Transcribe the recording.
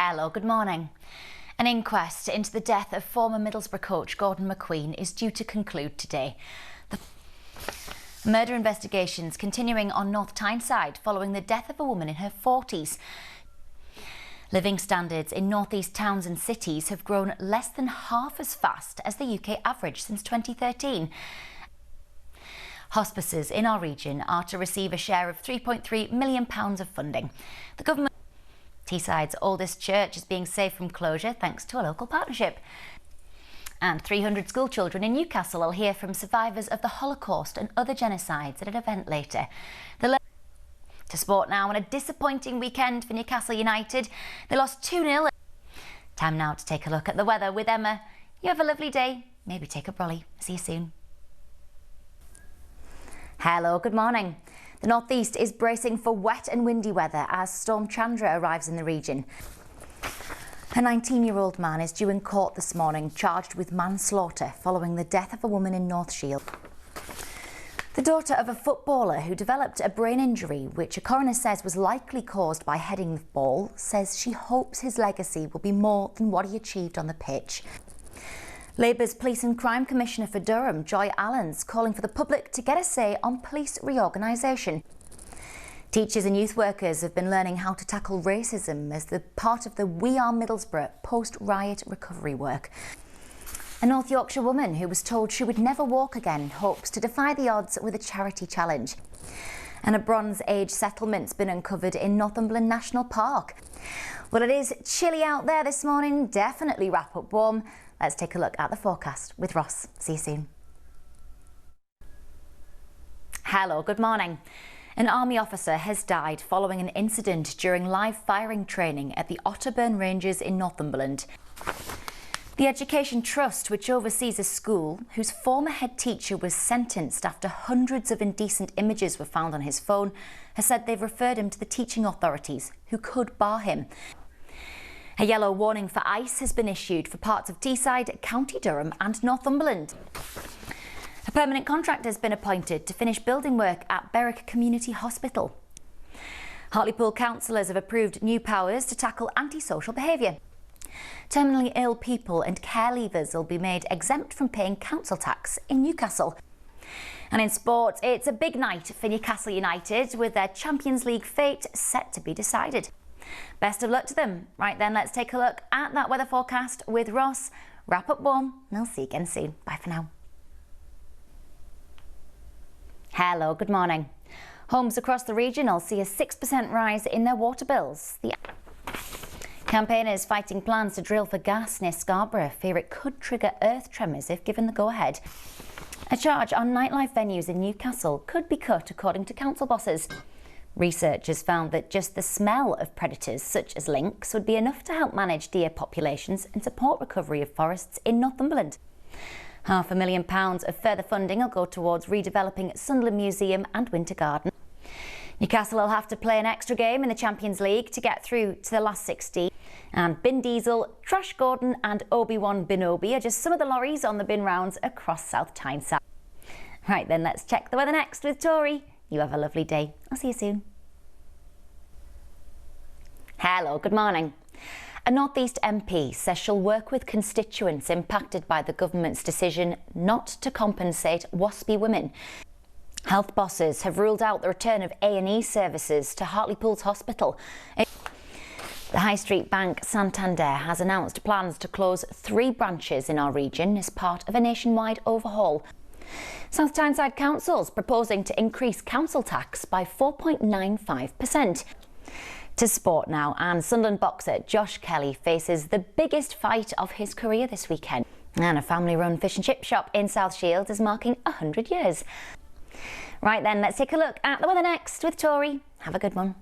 Hello, good morning. An inquest into the death of former Middlesbrough coach Gordon McQueen is due to conclude today. The murder investigations continuing on North Tyneside following the death of a woman in her 40s. Living standards in northeast towns and cities have grown less than half as fast as the UK average since 2013. Hospices in our region are to receive a share of £3.3 million of funding. The government Teesside's oldest church is being saved from closure thanks to a local partnership. And 300 school children in Newcastle will hear from survivors of the Holocaust and other genocides at an event later. To sport now, on a disappointing weekend for Newcastle United. They lost 2-0. Time now to take a look at the weather with Emma. You have a lovely day. Maybe take a brolly. See you soon. Hello, good morning. The northeast is bracing for wet and windy weather as Storm Chandra arrives in the region. A 19-year-old man is due in court this morning, charged with manslaughter following the death of a woman in North Shield. The daughter of a footballer who developed a brain injury, which a coroner says was likely caused by heading the ball, says she hopes his legacy will be more than what he achieved on the pitch. Labour's Police and Crime Commissioner for Durham, Joy Allen's calling for the public to get a say on police reorganisation. Teachers and youth workers have been learning how to tackle racism as the part of the We Are Middlesbrough post-riot recovery work. A North Yorkshire woman who was told she would never walk again hopes to defy the odds with a charity challenge. And a Bronze Age settlement's been uncovered in Northumberland National Park. Well, it is chilly out there this morning, definitely wrap up warm. Let's take a look at the forecast with Ross. See you soon. Hello, good morning. An army officer has died following an incident during live firing training at the Otterburn Ranges in Northumberland. The Education Trust, which oversees a school whose former head teacher was sentenced after hundreds of indecent images were found on his phone, has said they've referred him to the teaching authorities, who could bar him. A yellow warning for ice has been issued for parts of Teesside, County Durham and Northumberland. A permanent contractor has been appointed to finish building work at Berwick Community Hospital. Hartlepool councillors have approved new powers to tackle antisocial behaviour. Terminally ill people and care leavers will be made exempt from paying council tax in Newcastle. And in sport, it's a big night for Newcastle United with their Champions League fate set to be decided. Best of luck to them. Right then, let's take a look at that weather forecast with Ross. Wrap up warm and I'll see you again soon. Bye for now. Hello, good morning. Homes across the region will see a 6% rise in their water bills. The campaigners fighting plans to drill for gas near Scarborough fear it could trigger earth tremors if given the go-ahead. A charge on nightlife venues in Newcastle could be cut according to council bosses. Research has found that just the smell of predators such as lynx would be enough to help manage deer populations and support recovery of forests in Northumberland. £500,000 of further funding will go towards redeveloping Sunderland Museum and Winter Garden. Newcastle will have to play an extra game in the Champions League to get through to the last 16. And Bin Diesel, Trash Gordon and Obi-Wan Binobi are just some of the lorries on the bin rounds across South Tyneside. Right then, let's check the weather next with Tori. You have a lovely day. I'll see you soon. Hello, good morning. A North East MP says she'll work with constituents impacted by the government's decision not to compensate waspy women. Health bosses have ruled out the return of A&E services to Hartlepool's hospital. The High Street Bank Santander has announced plans to close 3 branches in our region as part of a nationwide overhaul. South Tyneside Council's proposing to increase council tax by 4.95%. To sport now, and Sunderland boxer Josh Kelly faces the biggest fight of his career this weekend. And a family-run fish and chip shop in South Shields is marking 100 years. Right then, let's take a look at the weather next with Tori. Have a good one.